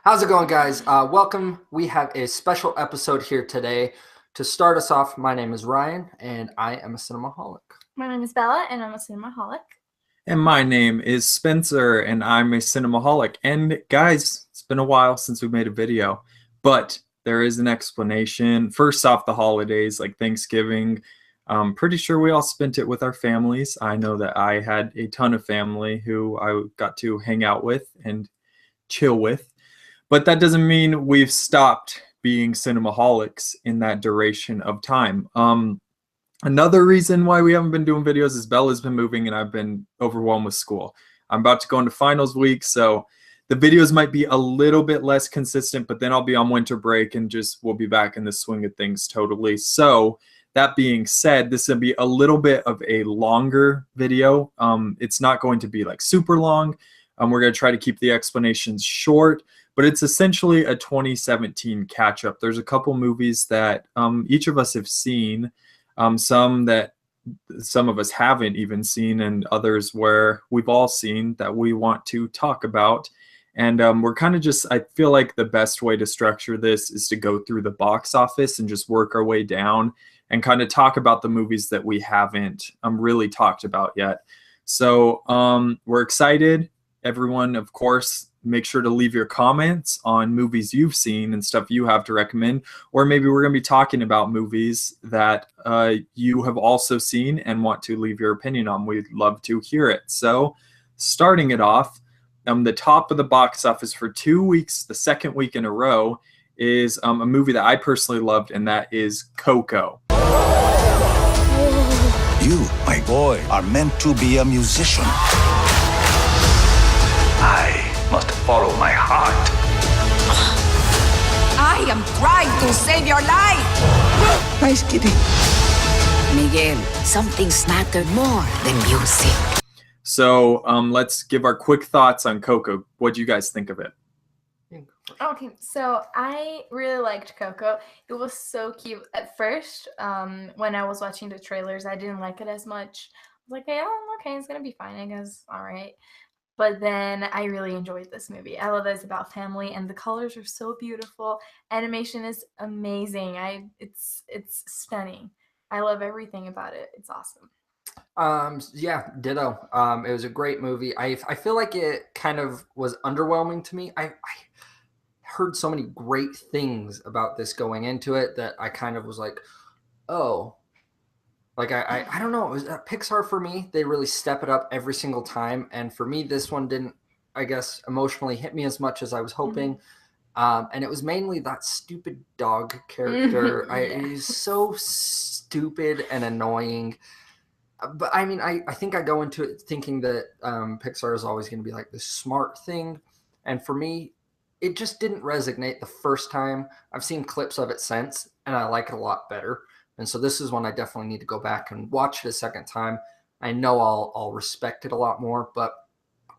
How's it going, guys? Welcome. We have a special episode here today. To start us off, my name is Ryan, and I am a cinemaholic. My name is Bella, and I'm a cinemaholic. And my name is Spencer, and I'm a cinemaholic. And guys, it's been a while since we made a video, but there is an explanation. First off, the holidays, like Thanksgiving. I'm pretty sure we all spent it with our families. I know that I had a ton of family who I got to hang out with and chill with. But that doesn't mean we've stopped being cinemaholics in that duration of time. Another reason why we haven't been doing videos is Bella's been moving and I've been overwhelmed with school. I'm about to go into finals week, so the videos might be a little bit less consistent, but then I'll be on winter break and we'll be back in the swing of things totally. So that being said, this will be a little bit of a longer video. It's not going to be like super long. We're going to try to keep the explanations short, but it's essentially a 2017 catch-up. There's a couple movies that each of us have seen. Some that some of us haven't even seen, and others where we've all seen that we want to talk about. And we're kind of just, I feel like the best way to structure this is to go through the box office and just work our way down and kind of talk about the movies that we haven't really talked about yet. So we're excited. Everyone, of course, make sure to leave your comments on movies you've seen and stuff you have to recommend, or maybe we're going to be talking about movies that you have also seen and want to leave your opinion on. We'd love to hear it. So starting it off, the top of the box office for 2 weeks, the second week in a row, is a movie that I personally loved, and that is Coco. You, my boy, are meant to be a musician. I must follow my heart. I am trying to save your life! Nice kitty. Miguel, something's mattered more than music. So let's give our quick thoughts on Coco. What do you guys think of it? Okay, so I really liked Coco. It was so cute. At first, when I was watching the trailers, I didn't like it as much. I was like, yeah, okay, it's gonna be fine, I guess. All right. But then I really enjoyed this movie. I love that it's about family, and the colors are so beautiful. Animation is amazing. It's stunning. I love everything about it. It's awesome. Yeah, ditto. It was a great movie. I feel like it kind of was underwhelming to me. I heard so many great things about this going into it that I kind of was like, oh. Like, I don't know. It was Pixar for me. They really step it up every single time. And for me, this one didn't, I guess, emotionally hit me as much as I was hoping. And it was mainly that stupid dog character. He's so stupid and annoying. But I mean, I think I go into it thinking that Pixar is always going to be like this smart thing. And for me, it just didn't resonate the first time. I've seen clips of it since, and I like it a lot better. And so this is one I definitely need to go back and watch it a second time. I know I'll respect it a lot more, but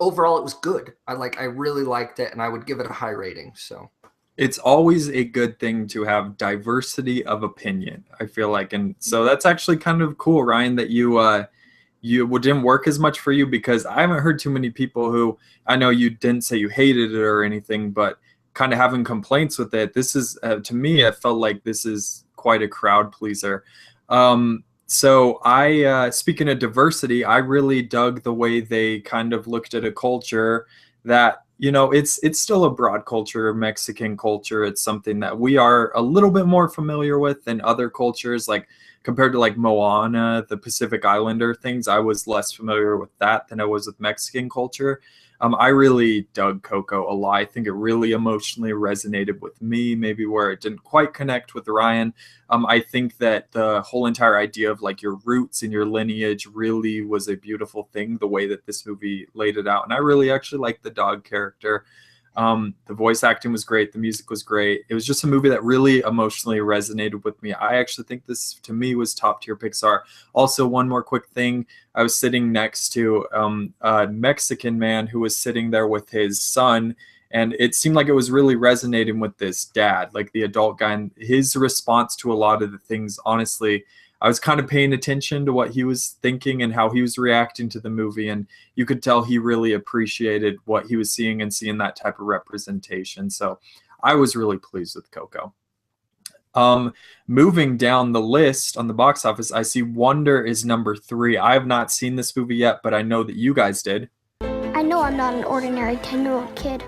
overall it was good. I really liked it, and I would give it a high rating. So it's always a good thing to have diversity of opinion, I feel like. And so that's actually kind of cool, Ryan, that you didn't work as much for you, because I haven't heard too many people who, I know you didn't say you hated it or anything, but kind of having complaints with it. This is, to me, I felt like this is quite a crowd pleaser. So speaking of diversity, I really dug the way they kind of looked at a culture that, it's still a broad culture, Mexican culture. It's something that we are a little bit more familiar with than other cultures, like compared to like Moana, the Pacific Islander things. I was less familiar with that than I was with Mexican culture. I really dug Coco a lot. I think it really emotionally resonated with me, maybe where it didn't quite connect with Ryan. I think that the whole entire idea of like your roots and your lineage really was a beautiful thing, the way that this movie laid it out. And I really actually liked the dog character. The voice acting was great. The music was great. It was just a movie that really emotionally resonated with me. I actually think this, to me, was top tier Pixar. Also, one more quick thing. I was sitting next to a Mexican man who was sitting there with his son, and it seemed like it was really resonating with this dad, like the adult guy. And his response to a lot of the things, honestly, I was kind of paying attention to what he was thinking and how he was reacting to the movie, and you could tell he really appreciated what he was seeing and seeing that type of representation. So I was really pleased with Coco. Moving down the list on the box office, I see Wonder is number 3. I have not seen this movie yet, but I know that you guys did. I know I'm not an ordinary 10-year-old kid.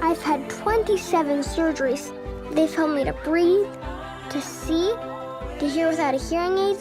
I've had 27 surgeries. They've helped me to breathe, to see, to hear without a hearing aid,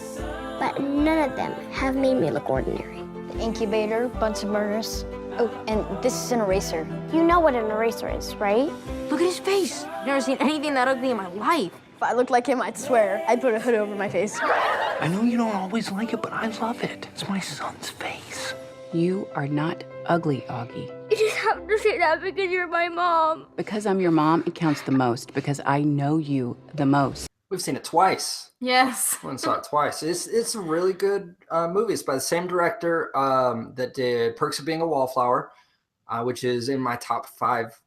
but none of them have made me look ordinary. Incubator, Bunsen burners. Oh, and this is an eraser. You know what an eraser is, right? Look at his face. I've never seen anything that ugly in my life. If I looked like him, I'd swear I'd put a hood over my face. I know you don't always like it, but I love it. It's my son's face. You are not ugly, Augie. You just have to say that because you're my mom. Because I'm your mom, it counts the most, because I know you the most. We've seen it twice. Yes. Went and saw it twice. It's a really good movie. It's by the same director that did Perks of Being a Wallflower, which is in my top 5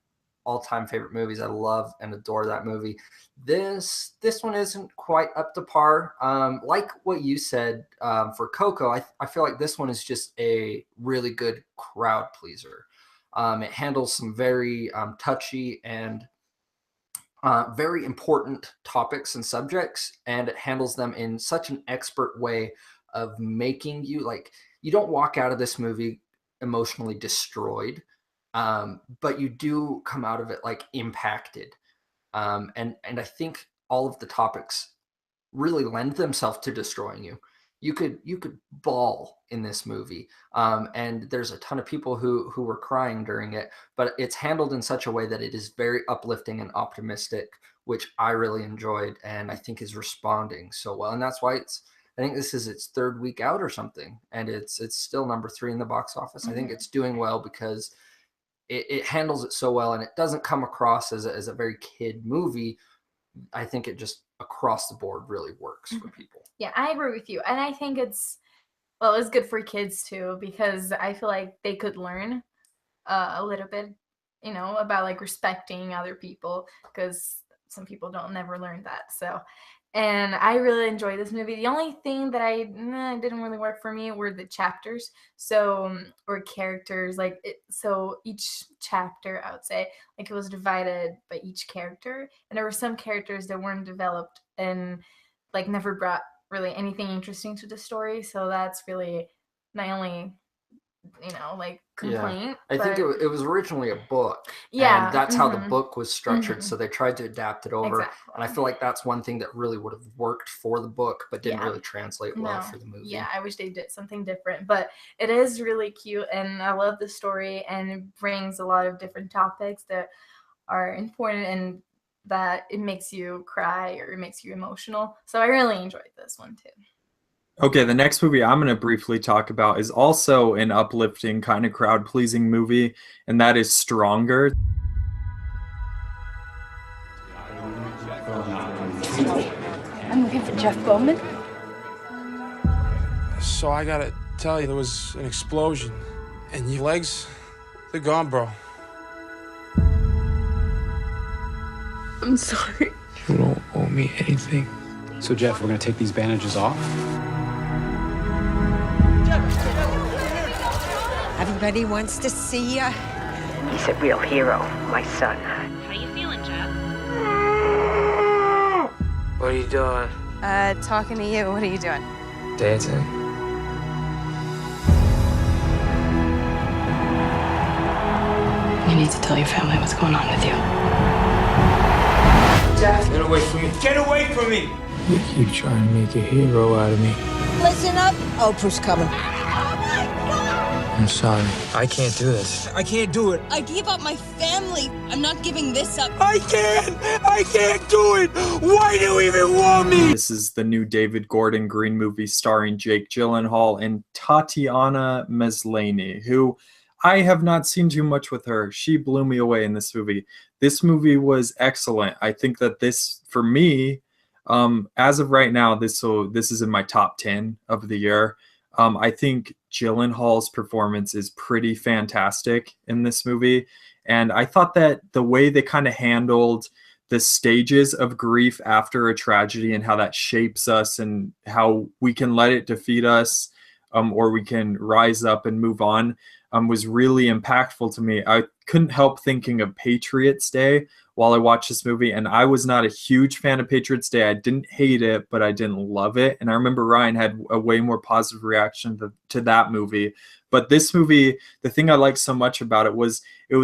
all-time favorite movies. I love and adore that movie. This one isn't quite up to par. Like what you said for Coco, I feel like this one is just a really good crowd pleaser. It handles some very touchy and very important topics and subjects, and it handles them in such an expert way of making you, like, you don't walk out of this movie emotionally destroyed, but you do come out of it like impacted. And I think all of the topics really lend themselves to destroying you. You could bawl in this movie, and there's a ton of people who were crying during it, but it's handled in such a way that it is very uplifting and optimistic, which I really enjoyed, and I think is responding so well. And that's why I think this is its 3rd week out or something, and it's still number 3 in the box office. Mm-hmm. I think it's doing well because it handles it so well, and it doesn't come across as a very kid movie. I think it just across the board really works for people. Yeah, I agree with you. And I think it's good for kids too, because I feel like they could learn a little bit, about like respecting other people, because some people don't never learn that. So, and I really enjoyed this movie. The only thing that didn't really work for me were the chapters. So, or characters, so each chapter, I would say, like, it was divided by each character. And there were some characters that weren't developed and like never brought really anything interesting to the story. So that's really my only, complaint. Yeah. I think it was originally a book. Yeah. And that's how the book was structured. So they tried to adapt it over. Exactly. And I feel like that's one thing that really would have worked for the book, but didn't really translate well for the movie. Yeah, I wish they did something different. But it is really cute, and I love the story, and it brings a lot of different topics that are important and that it makes you cry or it makes you emotional. So I really enjoyed this one too. Okay, the next movie I'm going to briefly talk about is also an uplifting kind of crowd-pleasing movie, and that is Stronger. I'm looking for Jeff Bowman. So I gotta tell you, there was an explosion, and your legs, they're gone, bro. I'm sorry. You don't owe me anything. So, Jeff, we're gonna take these bandages off? Everybody wants to see ya. He's a real hero, my son. How you feeling, Jeff? What are you doing? Talking to you. What are you doing? Dancing. You need to tell your family what's going on with you. Jeff, get away from me. Get away from me! You keep trying to make a hero out of me. Listen up. Oprah's coming. I'm sorry. I can't do this. I can't do it. I gave up my family. I'm not giving this up. I can't do it! Why do you even want me? This is the new David Gordon Green movie starring Jake Gyllenhaal and Tatiana Maslany, who I have not seen too much with her. She blew me away in this movie. This movie was excellent. I think that this, for me, as of right now, this is in my top 10 of the year. I think Gyllenhaal's performance is pretty fantastic in this movie. And I thought that the way they kind of handled the stages of grief after a tragedy and how that shapes us and how we can let it defeat us, or we can rise up and move on, was really impactful to me. I couldn't help thinking of Patriots Day while I watched this movie, and I was not a huge fan of Patriots Day. I didn't hate it, but I didn't love it. And I remember Ryan had a way more positive reaction to that movie. But this movie, the thing I liked so much about it was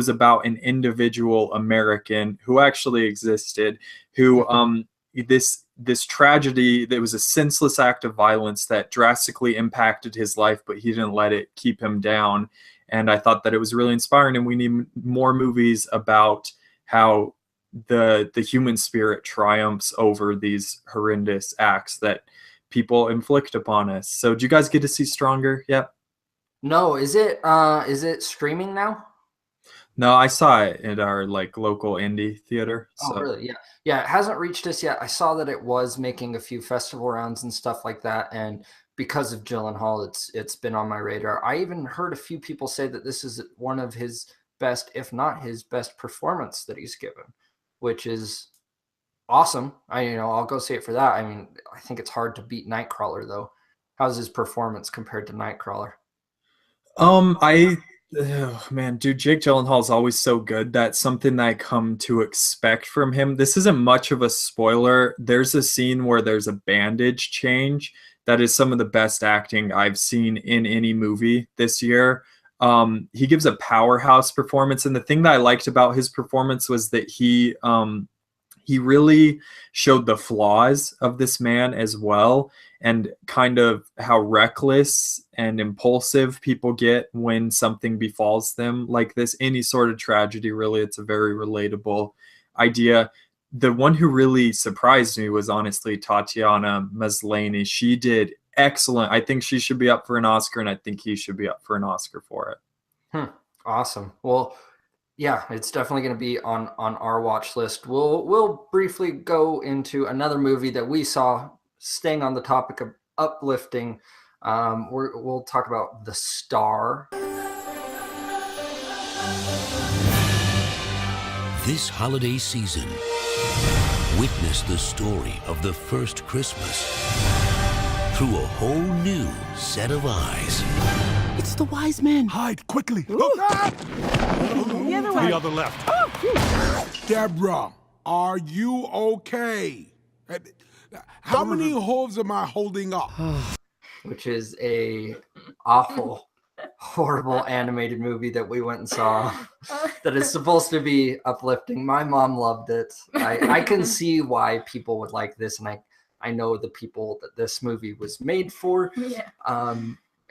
about an individual American who actually existed, who this tragedy that was a senseless act of violence that drastically impacted his life, but he didn't let it keep him down. And I thought that it was really inspiring, and we need more movies about how the human spirit triumphs over these horrendous acts that people inflict upon us. So did you guys get to see Stronger yet? No, is it streaming now? No, I saw it at our like local indie theater. Oh, really? Yeah. Yeah, it hasn't reached us yet. I saw that it was making a few festival rounds and stuff like that, and because of Gyllenhaal, it's been on my radar. I even heard a few people say that this is one of his best, if not his best performance that he's given, which is awesome. I'll go see it for that. I mean, I think it's hard to beat Nightcrawler though. How's his performance compared to Nightcrawler? Oh, man, dude, Jake Gyllenhaal is always so good. That's something that I come to expect from him. This isn't much of a spoiler. There's a scene where there's a bandage change that is some of the best acting I've seen in any movie this year. He gives a powerhouse performance, and the thing that I liked about his performance was that he really showed the flaws of this man as well, and kind of how reckless and impulsive people get when something befalls them like this. Any sort of tragedy, really, it's a very relatable idea. The one who really surprised me was honestly Tatiana Maslany. She did excellent. I think she should be up for an Oscar, and I think he should be up for an Oscar for it. Awesome. Well, yeah, it's definitely going to be on our watch list. We'll briefly go into another movie that we saw, staying on the topic of uplifting. We'll talk about The Star. This holiday season, witness the story of the first Christmas through a whole new set of eyes. It's the wise men. Hide quickly. The other way. The other left. Deborah, are you okay? How many hooves am I holding up? Which is a awful, horrible animated movie that we went and saw that is supposed to be uplifting. My mom loved it. I can see why people would like this, and I know the people that this movie was made for.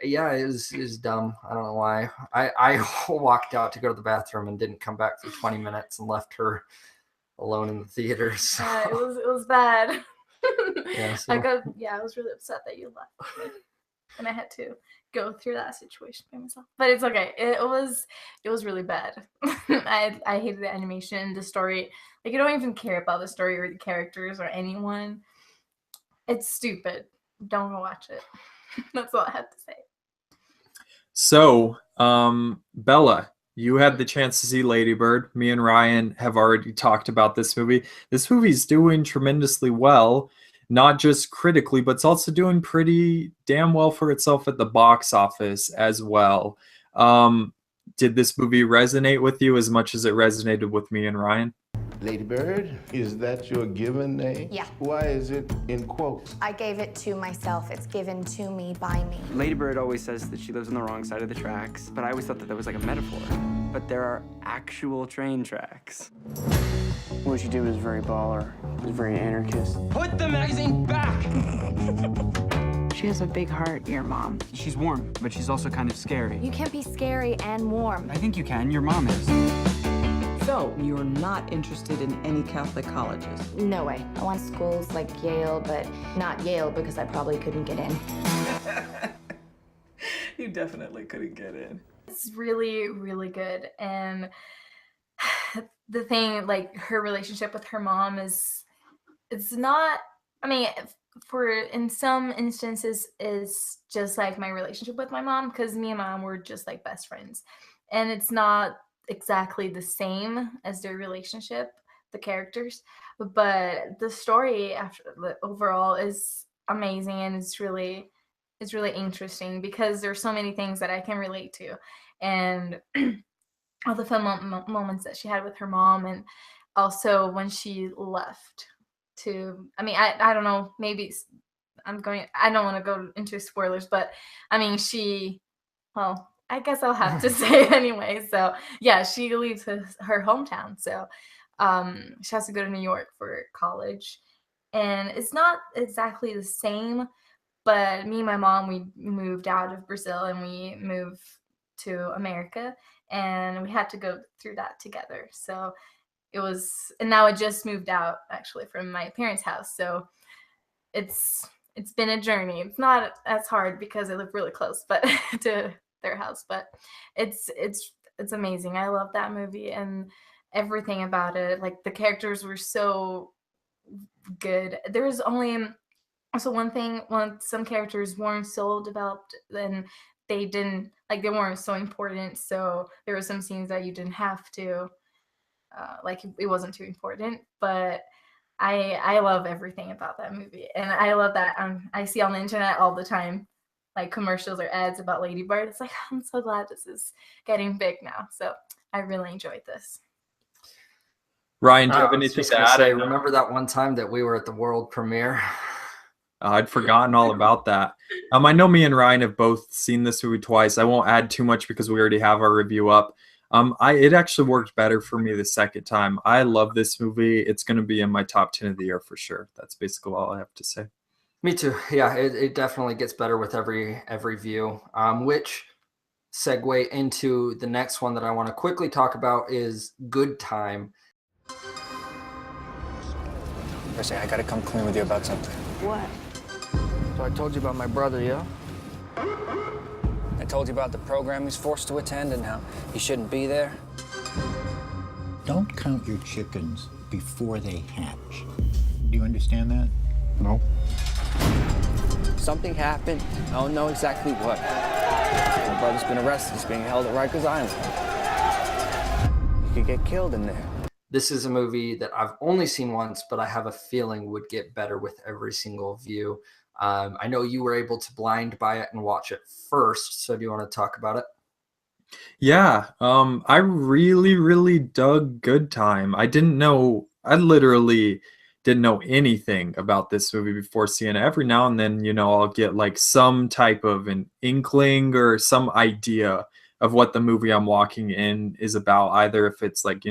Yeah, it was dumb. I don't know why. I walked out to go to the bathroom and didn't come back for 20 minutes and left her alone in the theater. So. It was bad. Yeah, I was really upset that you left, and I had to go through that situation by myself. But it's okay. It was really bad. I hated the animation, the story. Like, I don't even care about the story or the characters or anyone. It's stupid. Don't go watch it. That's all I have to say. So, Bella, you had the chance to see Lady Bird. Me and Ryan have already talked about this movie. This movie's doing tremendously well, not just critically, but it's also doing pretty damn well for itself at the box office as well. Did this movie resonate with you as much as it resonated with me and Ryan? Lady Bird, is that your given name? Yeah. Why is it in quotes? I gave it to myself. It's given to me by me. Lady Bird always says that she lives on the wrong side of the tracks, but I always thought that was like a metaphor. But there are actual train tracks. What she did was very baller. It was very anarchist. Put the magazine back! She has a big heart, your mom. She's warm, but she's also kind of scary. You can't be scary and warm. I think you can. Your mom is. So, you're not interested in any Catholic colleges? No way. I want schools like Yale, but not Yale because I probably couldn't get in. You definitely couldn't get in. It's really, really good. And the thing, like, her relationship with her mom it's not, I mean, in some instances is just like my relationship with my mom, because me and my mom were just like best friends. And it's not exactly the same as their relationship, the characters, but the story overall is amazing, and it's really interesting because there's so many things that I can relate to, and all the fun moments that she had with her mom, and also when she left to, I mean, I don't know, maybe I don't want to go into spoilers, but I mean, well, I guess I'll have to say it anyway. So yeah, she leaves her hometown. So she has to go to New York for college. And it's not exactly the same, but me and my mom, we moved out of Brazil and we moved to America, and we had to go through that together. So and now I just moved out actually from my parents' house. So it's been a journey. It's not as hard because I live really close, but to their house, but it's amazing. I love that movie and everything about it. Like the characters were so good. There was only also one thing, some characters weren't so developed, then they weren't so important. So there were some scenes that you didn't have to, like it wasn't too important, but I love everything about that movie, and I love that I see on the internet all the time, like commercials or ads about Lady Bird. It's like I'm so glad this is getting big now. So I really enjoyed this. Ryan, do you have I was anything just to gonna add? say, remember that one time that we were at the world premiere? I'd forgotten all about that. I know me and Ryan have both seen this movie twice. I won't add too much because we already have our review up. It actually worked better for me the second time. I love this movie. It's going to be in my top 10 of the year for sure. That's basically all I have to say. Me too. Yeah, it definitely gets better with every view. Which segue into the next one that I want to quickly talk about is Good Time. Percy, I gotta come clean with you about something. What? So I told you about my brother, yeah? I told you about the program he's forced to attend and how he shouldn't be there. Don't count your chickens before they hatch. Do you understand that? No. Something happened. I don't know exactly what. My brother's been arrested. He's being held at Rikers Island. He could get killed in there. This is a movie that I've only seen once, but I have a feeling would get better with every single view. I know you were able to blind buy it and watch it first. So do you want to talk about it? Yeah, I really, really dug Good Time. I literally didn't know anything about this movie before seeing it. Every now and then, I'll get like some type of an inkling or some idea of what the movie I'm walking in is about. Either if it's like,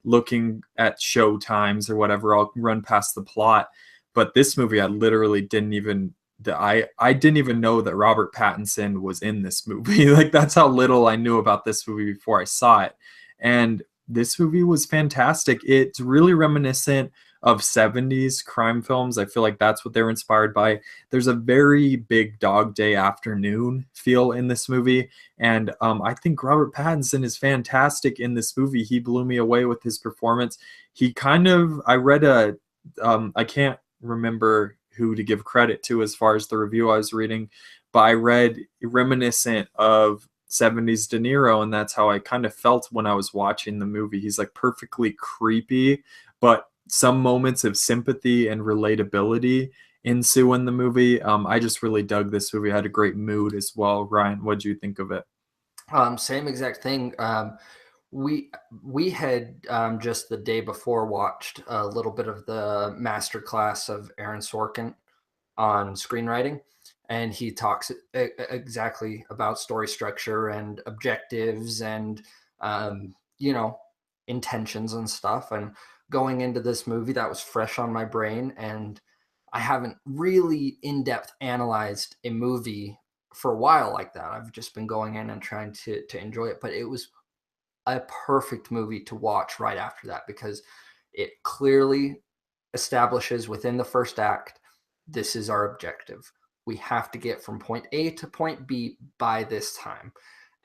looking at show times or whatever, I'll run past the plot. But this movie, I literally didn't even know that Robert Pattinson was in this movie. Like that's how little I knew about this movie before I saw it. And this movie was fantastic. It's really reminiscent of 70s crime films. I feel like that's what they're inspired by. There's a very big Dog Day Afternoon feel in this movie. And I think Robert Pattinson is fantastic in this movie. He blew me away with his performance. I read I can't remember who to give credit to as far as the review I was reading, but I read reminiscent of 70s De Niro, and that's how I kind of felt when I was watching the movie. He's like perfectly creepy, but some moments of sympathy and relatability ensue in the movie. I just really dug this movie. I had a great mood as well. Ryan, what did you think of it? Same exact thing. We had just the day before watched a little bit of the master class of Aaron Sorkin on screenwriting, and he talks exactly about story structure and objectives and intentions and stuff. And going into this movie, that was fresh on my brain, and I haven't really in-depth analyzed a movie for a while like that. I've just been going in and trying to enjoy it, but it was a perfect movie to watch right after that because it clearly establishes within the first act, this is our objective. We have to get from point A to point B by this time.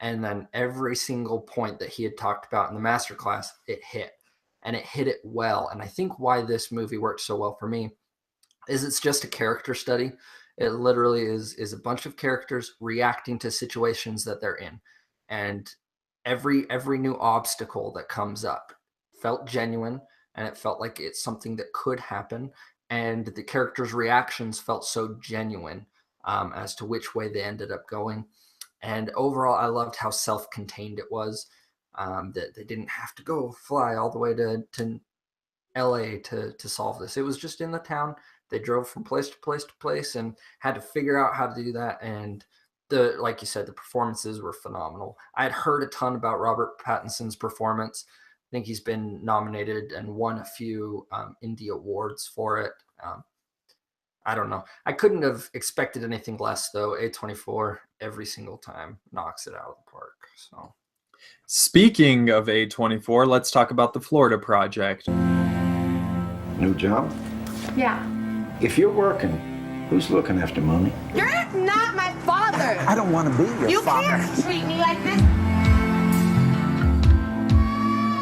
And then every single point that he had talked about in the masterclass, it hit, and it hit it well. And I think why this movie worked so well for me is it's just a character study. It literally is a bunch of characters reacting to situations that they're in. And every new obstacle that comes up felt genuine. and it felt like it's something that could happen. And the characters' reactions felt so genuine as to which way they ended up going. And overall, I loved how self-contained it was. That they didn't have to go fly all the way to LA to solve this. It was just in the town. They drove from place to place to place and had to figure out how to do that. And the like you said, the performances were phenomenal. I had heard a ton about Robert Pattinson's performance. I think he's been nominated and won a few indie awards for it. I don't know. I couldn't have expected anything less, though. A24 every single time knocks it out of the park. So, Speaking of A24, let's talk about the Florida Project. New job? Yeah. If you're working, who's looking after mommy? You're not my father. I don't want to be your father. You can't treat me like this.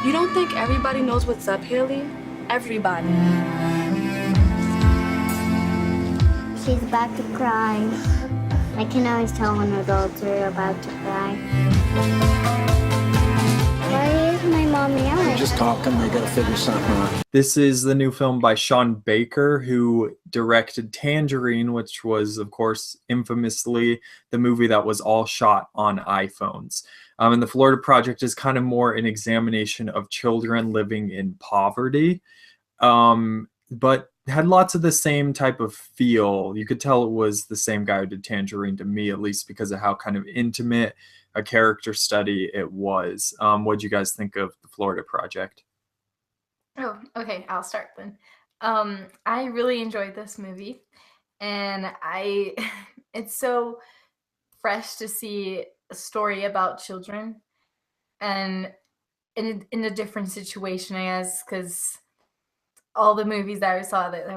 You don't think everybody knows what's up, Haley? Everybody. She's about to cry. I can always tell when adults are about to cry. Why is my mom yelling? They're just talking, they gotta figure something out. This is the new film by Sean Baker, who directed Tangerine, which was, of course, infamously the movie that was all shot on iPhones. And the Florida Project is kind of more an examination of children living in poverty, but had lots of the same type of feel. You could tell it was the same guy who did Tangerine, to me, at least because of how kind of intimate a character study it was. What do you guys think of the Florida Project? Oh, okay. I'll start then. I really enjoyed this movie, and it's so fresh to see a story about children, and in a different situation, I guess, because all the movies that I saw that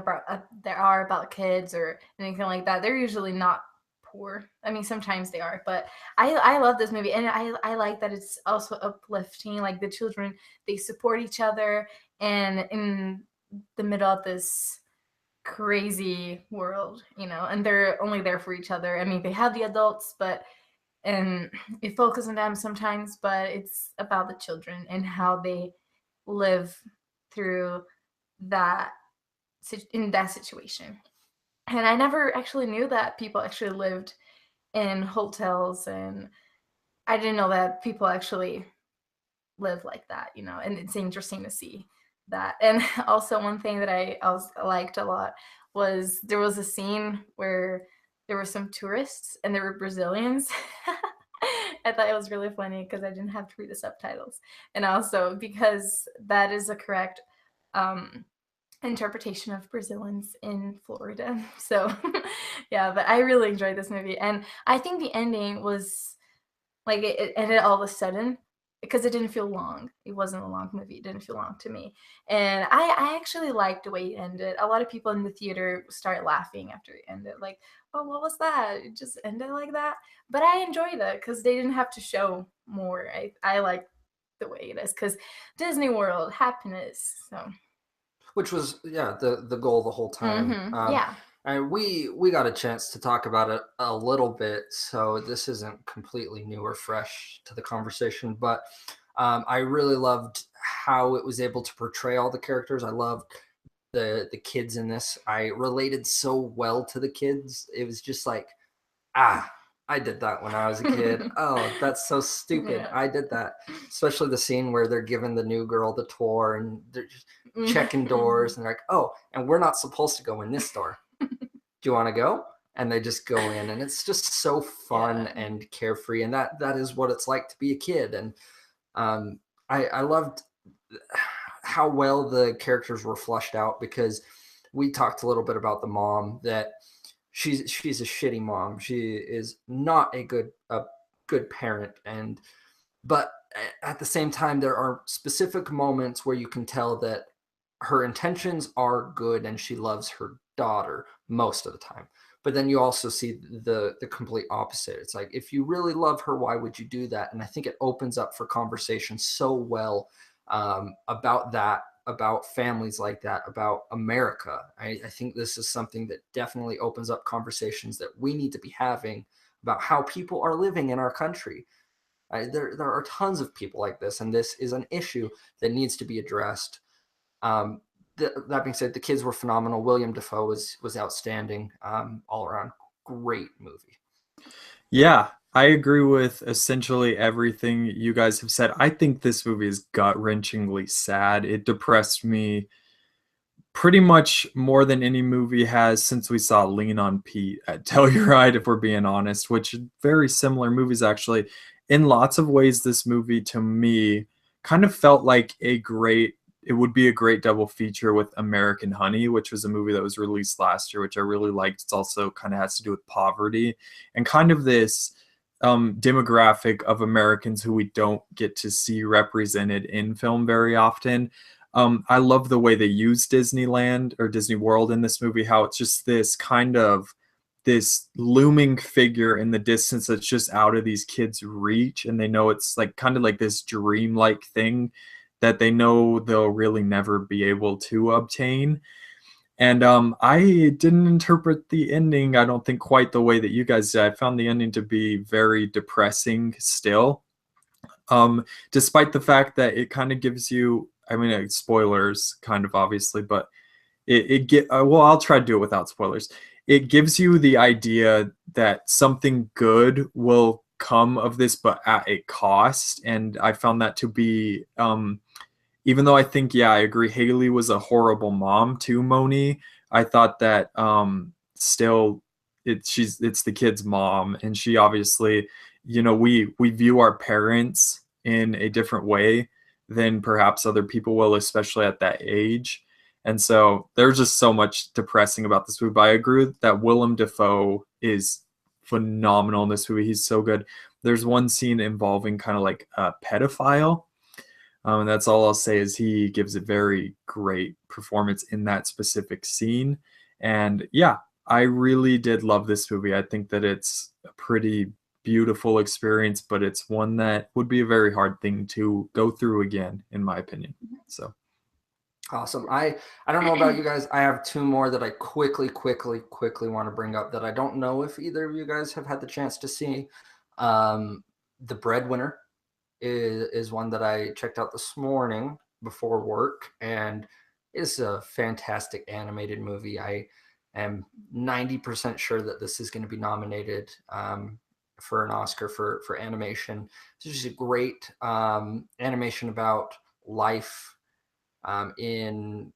are about kids or anything like that, they're usually not poor. I mean, sometimes they are, but I love this movie, and I like that it's also uplifting. Like the children, they support each other, and in the middle of this crazy world, and they're only there for each other. I mean, they have the adults, and it focuses on them sometimes, but it's about the children and how they live through that in that situation. And I never actually knew that people actually lived in hotels, and I didn't know that people actually live like that, and it's interesting to see that. And also one thing that I also liked a lot was there was a scene where there were some tourists and there were Brazilians. I thought it was really funny because I didn't have to read the subtitles, and also because that is a correct interpretation of Brazilians in Florida. So yeah, but I really enjoyed this movie, and I think the ending was like it ended all of a sudden because it didn't feel long. It wasn't a long movie. It didn't feel long to me, and I actually liked the way it ended. A lot of people in the theater started laughing after it ended, like, "Oh, what was that? It just ended like that." But I enjoyed it because they didn't have to show more. I like the way it is because Disney World happiness. So. which was the goal the whole time. Yeah. And we got a chance to talk about it a little bit, so this isn't completely new or fresh to the conversation. But I really loved how it was able to portray all the characters. I loved the kids in this. I related so well to the kids. It was just like, I did that when I was a kid. Oh, that's so stupid. Yeah. I did that. Especially the scene where they're giving the new girl the tour and they're just checking doors and they're like, oh, and we're not supposed to go in this door. Do you want to go? And they just go in, and it's just so fun and carefree. And that is what it's like to be a kid. And I loved how well the characters were fleshed out, because we talked a little bit about the mom, that she's a shitty mom. She is not a good parent, but at the same time, there are specific moments where you can tell that her intentions are good and she loves her daughter most of the time. But then you also see the complete opposite. It's like, if you really love her, why would you do that? And I think it opens up for conversation so well about that, about families like that, about America. I think this is something that definitely opens up conversations that we need to be having about how people are living in our country. There are tons of people like this, and this is an issue that needs to be addressed. That being said, the kids were phenomenal. William Dafoe was outstanding. All around great movie. Yeah, I agree with essentially everything you guys have said. I think this movie is gut-wrenchingly sad. It depressed me pretty much more than any movie has since we saw Lean on Pete at Telluride, if we're being honest, which are very similar movies actually. In lots of ways, this movie to me kind of felt like it would be a great double feature with American Honey, which was a movie that was released last year, which I really liked. It's also kind of has to do with poverty and kind of this demographic of Americans who we don't get to see represented in film very often. I love the way they use Disneyland or Disney World in this movie, how it's just this looming figure in the distance that's just out of these kids' reach, and they know it's like kind of like this dreamlike thing that they know they'll really never be able to obtain. And I didn't interpret the ending, I don't think, quite the way that you guys did. I found the ending to be very depressing still. Despite the fact that it kind of gives you, I mean, spoilers kind of obviously, but well, I'll try to do it without spoilers. It gives you the idea that something good will come of this, but at a cost. And I found that to be, even though I think, yeah, I agree, Haley was a horrible mom to Moni. I thought that still it's the kid's mom, and she obviously, we view our parents in a different way than perhaps other people will, especially at that age. And so there's just so much depressing about this movie. But I agree that Willem Dafoe is phenomenal in this movie. He's so good. There's one scene involving kind of like a pedophile. And that's all I'll say is he gives a very great performance in that specific scene. And yeah, I really did love this movie. I think that it's a pretty beautiful experience, but it's one that would be a very hard thing to go through again, in my opinion. So awesome. I don't know about you guys. I have two more that I quickly want to bring up that I don't know if either of you guys have had the chance to see. The Breadwinner is one that I checked out this morning before work, and it's a fantastic animated movie. I am 90% sure that this is going to be nominated for an Oscar for animation. It's just a great animation about life in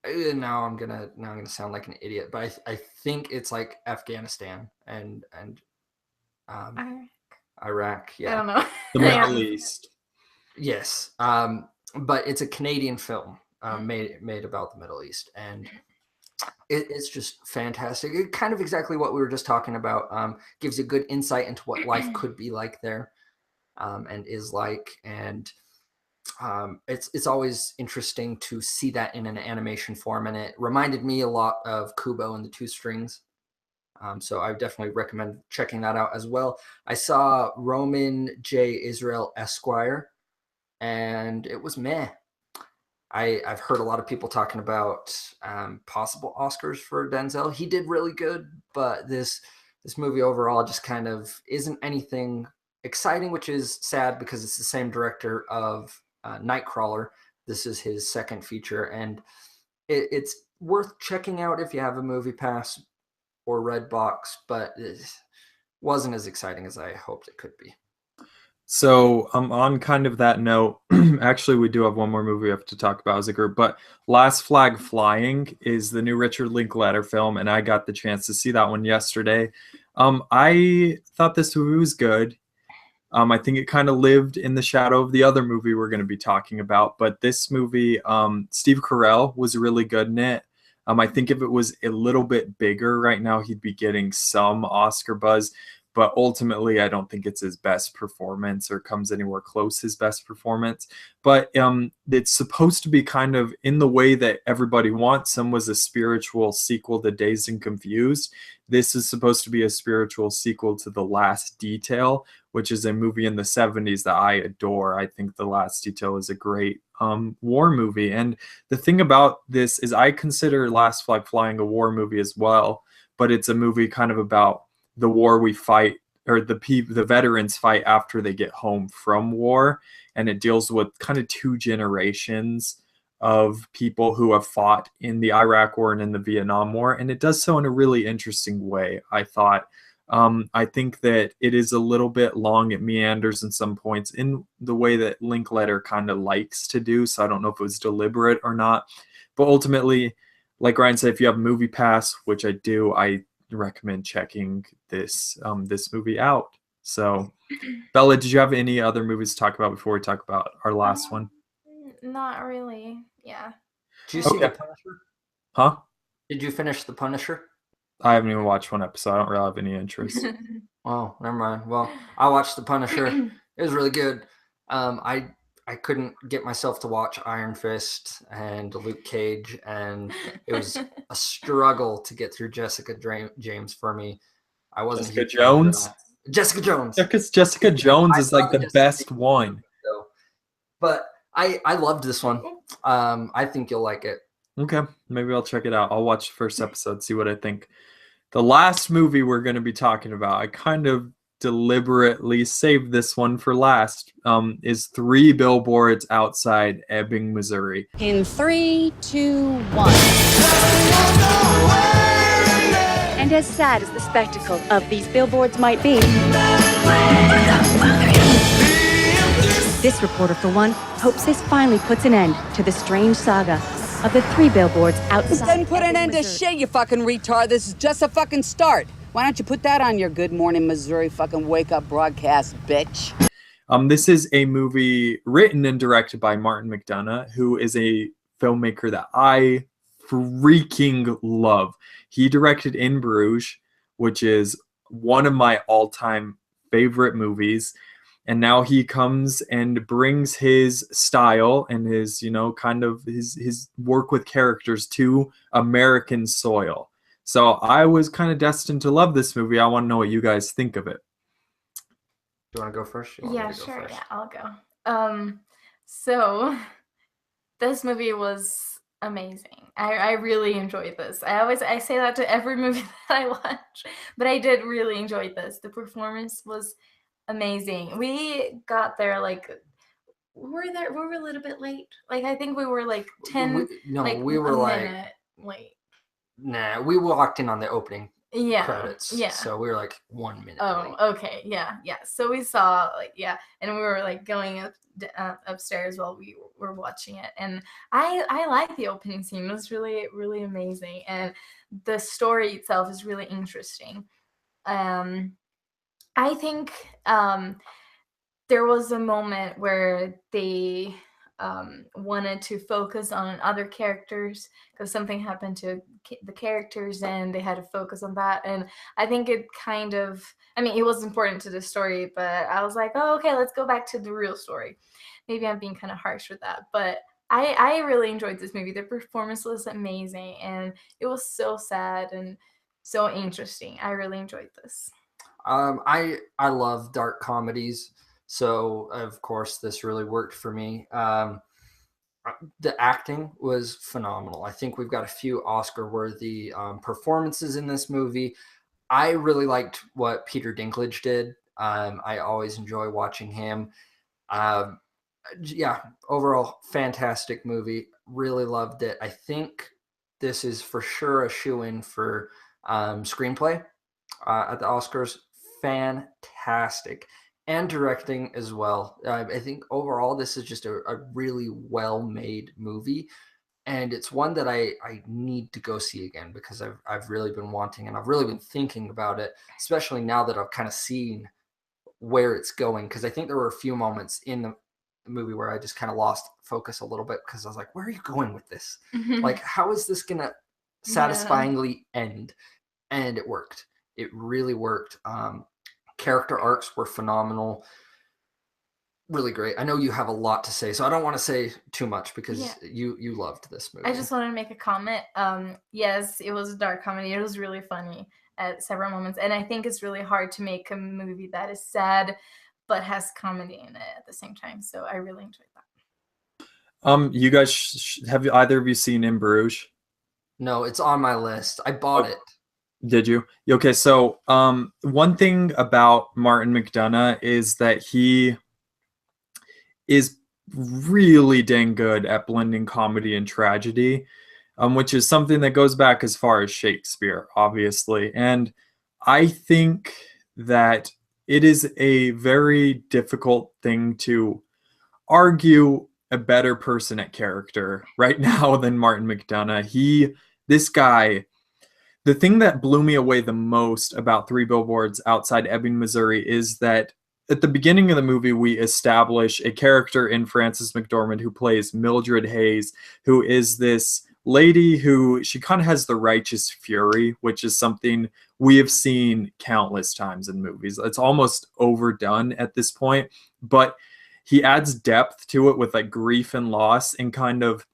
now I'm gonna sound like an idiot, but I think it's like Afghanistan and Iraq. Yeah, I don't know. The Middle East. Yes, but it's a Canadian film made about the Middle East, and it's just fantastic. It kind of exactly what we were just talking about. Gives you good insight into what life could be like there, and is like, and it's always interesting to see that in an animation form, and it reminded me a lot of Kubo and the Two Strings. So I definitely recommend checking that out as well. I saw Roman J. Israel Esquire, and it was meh. I've heard a lot of people talking about possible Oscars for Denzel. He did really good, but this movie overall just kind of isn't anything exciting, which is sad because it's the same director of Nightcrawler. This is his second feature, and it's worth checking out if you have a Movie Pass or Redbox, but it wasn't as exciting as I hoped it could be. So on kind of that note, actually we do have one more movie we have to talk about as a group, but Last Flag Flying is the new Richard Linklater film, and I got the chance to see that one yesterday. I thought this movie was good. I think it kind of lived in the shadow of the other movie we're going to be talking about, but this movie, Steve Carell was really good in it. I think if it was a little bit bigger right now, he'd be getting some Oscar buzz, but ultimately I don't think it's his best performance or comes anywhere close his best performance. But it's supposed to be kind of in the way that everybody wants him, was a spiritual sequel to Dazed and Confused. This is supposed to be a spiritual sequel to The Last Detail, which is a movie in the 70s that I adore. I think The Last Detail is a great war movie. And the thing about this is I consider Last Flag Flying a war movie as well, but it's a movie kind of about the war we fight, or the veterans fight after they get home from war. And it deals with kind of two generations of people who have fought in the Iraq War and in the Vietnam War, and it does so in a really interesting way, I thought. I think that it is a little bit long. It meanders in some points in the way that Linkletter kind of likes to do, so I don't know if it was deliberate or not. But ultimately, like Ryan said, if you have Movie Pass, which I do, I recommend checking this movie out. So, Bella, did you have any other movies to talk about before we talk about our last one? Not really. Yeah. Did you see Okay. The Punisher? Huh? Did you finish The Punisher? I haven't even watched one episode. I don't really have any interest. Oh, never mind. Well, I watched The Punisher. It was really good. I couldn't get myself to watch Iron Fist and Luke Cage, and it was a struggle to get through Jessica James for me. I wasn't Jessica a huge fan of Jones? that. Jessica Jones. Because Jessica Jones is like the Jessica best Jones one. though. But I loved this one. I think you'll like it. Okay, maybe I'll check it out. I'll watch the first episode, see what I think. The last movie we're going to be talking about, I kind of deliberately saved this one for last, is 3 Billboards Outside Ebbing, Missouri. In 3, 2, 1. And as sad as the spectacle of these billboards might be, this reporter, for one, hopes this finally puts an end to the strange saga of the 3 billboards outside. This doesn't put an Ebbing, end to Missouri. shit, you fucking retard. This is just a fucking start. Why don't you put that on your Good Morning Missouri fucking wake up broadcast, bitch? This is a movie written and directed by Martin McDonagh, who is a filmmaker that I freaking love. He directed In Bruges, which is one of my all-time favorite movies. And now he comes and brings his style and his, kind of his work with characters to American soil. So I was kind of destined to love this movie. I want to know what you guys think of it. Do you want to go first? Yeah, sure. Yeah, I'll go. So this movie was amazing. I really enjoyed this. I say that to every movie that I watch, but I did really enjoy this. The performance was amazing. We got there we were a little bit late. I think we were 10 we were a minute late. Nah, we walked in on the opening credits. Yeah. So we were 1 minute Oh, late. okay. Yeah. So we saw and we were going upstairs while we were watching it, and I like the opening scene. It was really, really amazing, and the story itself is really interesting. I think there was a moment where they wanted to focus on other characters because something happened to the characters and they had to focus on that. And I think it it was important to the story, but I was like, oh, okay, let's go back to the real story. Maybe I'm being kind of harsh with that, but I really enjoyed this movie. The performance was amazing and it was so sad and so interesting. I really enjoyed this. I love dark comedies, so of course this really worked for me. The acting was phenomenal. I think we've got a few Oscar-worthy performances in this movie. I really liked what Peter Dinklage did. I always enjoy watching him. Overall, fantastic movie. Really loved it. I think this is for sure a shoo-in for screenplay at the Oscars. Fantastic. And directing as well. I think overall this is just a really well-made movie, and it's one that I need to go see again because I've really been wanting, and I've really been thinking about it, especially now that I've kind of seen where it's going, because I think there were a few moments in the movie where I just kind of lost focus a little bit because I was like, where are you going with this? How is this gonna satisfyingly end? And it worked. It really worked. Character arcs were phenomenal. Really great. I know you have a lot to say, so I don't want to say too much because you loved this movie. I just wanted to make a comment. Yes, it was a dark comedy. It was really funny at several moments, and I think it's really hard to make a movie that is sad but has comedy in it at the same time. So I really enjoyed that. You guys, have either of you seen In Bruges? No, it's on my list. I bought it. Did you? Okay, so one thing about Martin McDonagh is that he is really dang good at blending comedy and tragedy, which is something that goes back as far as Shakespeare, obviously. And I think that it is a very difficult thing to argue a better person at character right now than Martin McDonagh. This guy, the thing that blew me away the most about Three Billboards Outside Ebbing, Missouri is that at the beginning of the movie, we establish a character in Frances McDormand who plays Mildred Hayes, who is this lady who she kind of has the righteous fury, which is something we have seen countless times in movies. It's almost overdone at this point, but he adds depth to it with like grief and loss, and kind of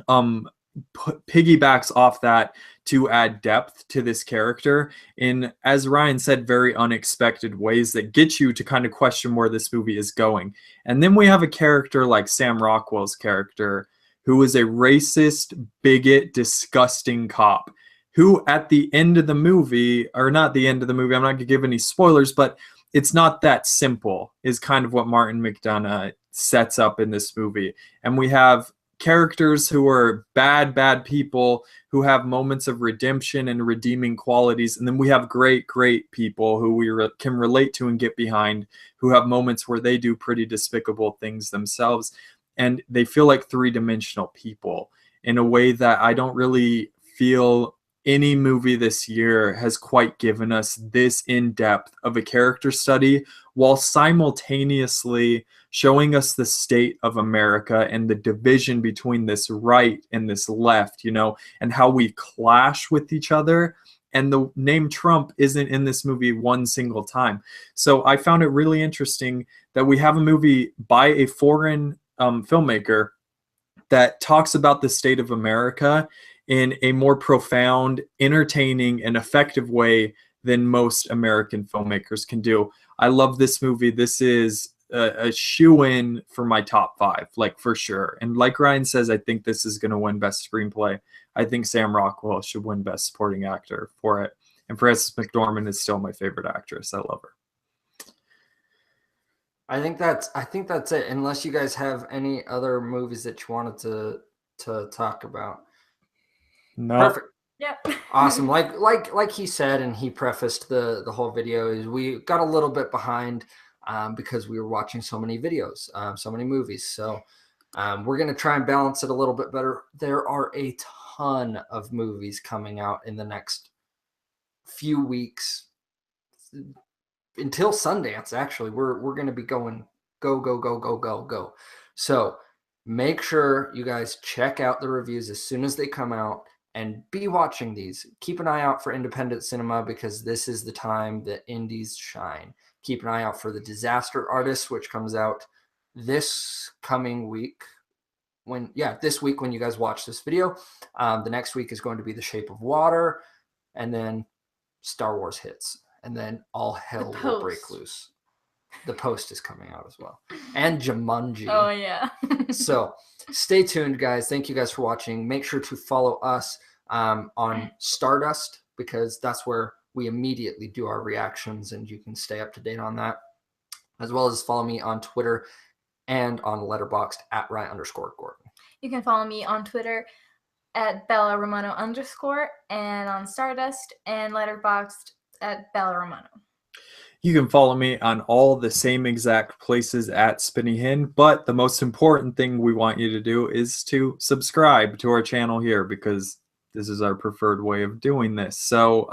piggybacks off that to add depth to this character in, as Ryan said, very unexpected ways that get you to kind of question where this movie is going. And then we have a character like Sam Rockwell's character, who is a racist, bigot, disgusting cop, who at the end of the movie, or not the end of the movie, I'm not going to give any spoilers, but it's not that simple, is kind of what Martin McDonagh sets up in this movie. And we have characters who are bad people who have moments of redemption and redeeming qualities. And then we have great people who we can relate to and get behind, who have moments where they do pretty despicable things themselves. And they feel like three-dimensional people in a way that I don't really feel any movie this year has quite given us this in-depth of a character study, while simultaneously showing us the state of America and the division between this right and this left, and how we clash with each other. And the name Trump isn't in this movie one single time. So I found it really interesting that we have a movie by a foreign filmmaker that talks about the state of America in a more profound, entertaining, and effective way than most American filmmakers can do. I love this movie. This is a shoo-in for my top 5, like for sure. And like Ryan says, I think this is going to win Best Screenplay. I think Sam Rockwell should win Best Supporting Actor for it. And Frances McDormand is still my favorite actress. I love her. I think that's it. Unless you guys have any other movies that you wanted to talk about. No. Perfect. Yep. Awesome. Like he said, and he prefaced the whole video, is we got a little bit behind because we were watching so many videos, so many movies. So we're going to try and balance it a little bit better. There are a ton of movies coming out in the next few weeks until Sundance. Actually, we're going to be going go. So make sure you guys check out the reviews as soon as they come out and be watching these. Keep an eye out for independent cinema, because this is the time that indies shine. Keep an eye out for The Disaster Artist, which comes out this coming week. This week when you guys watch this video. The next week is going to be The Shape of Water, and then Star Wars hits, and then all hell will break loose. The Post is coming out as well, and Jumanji. Oh yeah. So stay tuned, guys. Thank you guys for watching. Make sure to follow us on Stardust, because that's where we immediately do our reactions, and you can stay up to date on that, as well as follow me on Twitter and on Letterboxd at @Ryan_Gordon. You can follow me on Twitter at Bella Romano _ and on Stardust and Letterboxd at Bella Romano. You can follow me on all the same exact places at Spinny Hen, but the most important thing we want you to do is to subscribe to our channel here, because this is our preferred way of doing this. So,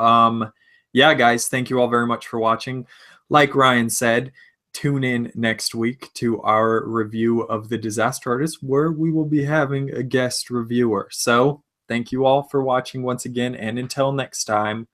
yeah, guys, thank you all very much for watching. Like Ryan said, tune in next week to our review of The Disaster Artist, where we will be having a guest reviewer. So, thank you all for watching once again, and until next time,